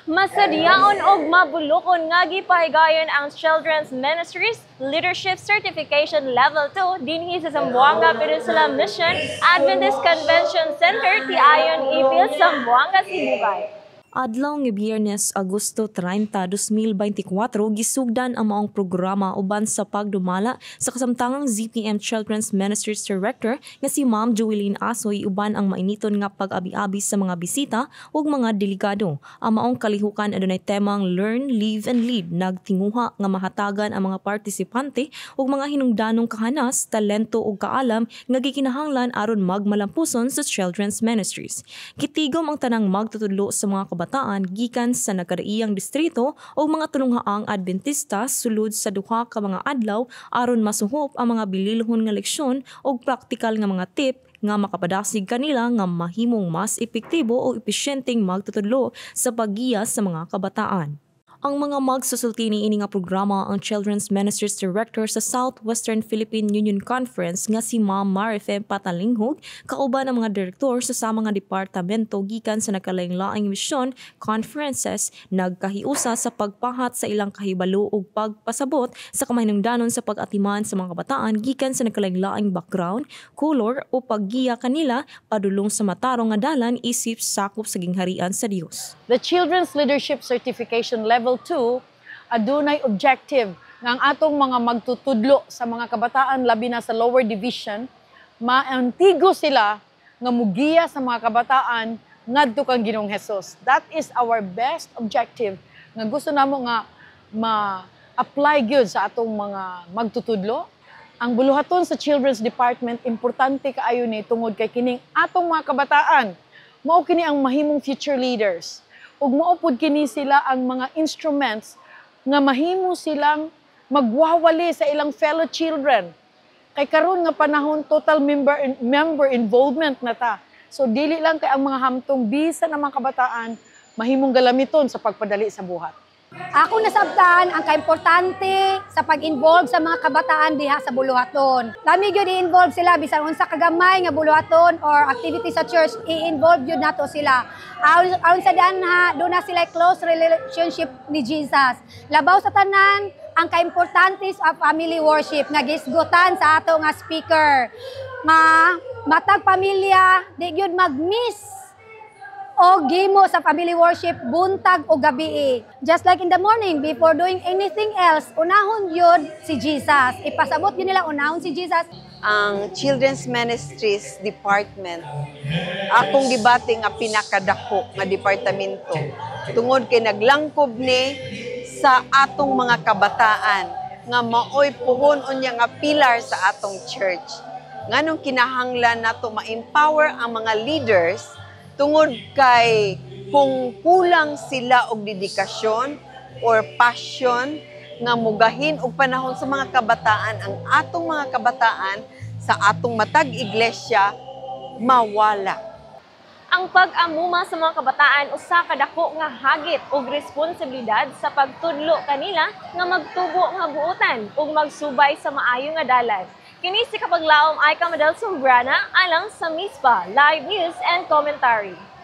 Masadyaon og mabulokon nga gipahigayon ang Children's Ministries Leadership Certification Level 2 dinhi sa Zamboanga Peninsula Mission Adventist Convention Center tiayon ipil Zamboanga, Sibugay. Adlaw nga Biyernes, Agosto 30, 2024, gisugdan ang maong programa uban sa pagdumala sa kasamtangang ZPM Children's Ministries Director nga si Ma'am Joeline Asoy uban ang mainiton nga pag-abi-abi sa mga bisita ug mga delegado. Ang maong kalihukan adunay temang Learn, Live and Lead, nagtinguha nga mahatagan ang mga partisipante ug mga hinungdanong kahanas, talento ug kaalam nga gikinahanglan aron magmalampuson sa Children's Ministries. Kitigom ang tanang magtutudlo sa mga kabataan gikan sa nagkadaiyang distrito o mga tulunghaang Adventista sulod sa duha ka mga adlaw aron masuhop ang mga bililhon nga leksyon o praktikal nga mga tip nga makapadasig kanila nga mahimong mas epektibo o epesyenteng magtutudlo sa paggiya sa mga kabataan. Ang mga magsusulti niini nga programa ang Children's Ministries Director sa Southwestern Philippine Union Conference nga si Ma'am Marife Patalinghog kauban ang mga direktor sa samang nga departamento gikan sa nagkalain-laing misyon conferences nagkahiusa sa pagpahat sa ilang kahibalo ug pagpasabot sa kamahinungdanon sa pag-atiman sa mga kabataan gikan sa nagkalain-laing background, color o paggiya kanila padulong sa matarong nga dalan isip sakop sa gingharian sa Dios. The Children's Leadership Certification Level 2 adunay objective nga ang atong mga magtutudlo sa mga kabataan labi na sa lower division maantigo sila nga mugiya sa mga kabataan ngadto kang Ginoong Hesus. That is our best objective nga gusto namo nga ma-apply gyud sa atong mga magtutudlo. Ang buluhaton sa Children's Department importante kaayo ni tungod kay kining atong mga kabataan mao kini ang mahimong future leaders. Ug maupod kini sila ang mga instruments nga mahimo silang magwawali sa ilang fellow children. Kay karon nga panahon total member involvement na ta. So dili lang kay ang mga hamtong bisan ang mga kabataan mahimong galamiton sa pagpadali sa buhat. Ako nasabtan ang kaimportante sa pag-involve sa mga kabataan diha sa buluhaton. Lami gyud i-involve sila bisan unsa kagamay nga buluhaton or activity sa church, i-involve gyud nato sila. Aron sa danha do na sila close relationship ni Jesus. Labaw sa tanan ang kaimportante sa family worship nga gisgutan sa ato nga speaker. Matag pamilya di gyud mag-miss o gimo sa family worship buntag o gabi. Just like in the morning, before doing anything else, unahon yun si Jesus. Ipasabot yun nila, unahon si Jesus. Ang Children's Ministries Department, akong gibati nga pinakadako nga departamento. Tungod kay naglangkob ni sa atong mga kabataan, nga maoy puhon unya nga pilar sa atong church. Nganong kinahanglan nato ma-empower ang mga leaders tungod kay kung kulang sila og dedikasyon or passion nga mugahin og panahon sa mga kabataan, ang atong mga kabataan sa atong matag iglesia mawala. Ang pag-amuma sa mga kabataan usa ka dako nga hagit ug responsibilidad sa pagtudlo kanila nga magtubo nga buotan ug magsubay sa maayo nga dalan. Kini si kapaglaom ay Kamadel Sombrana alang sa MISPA Live News and Commentary.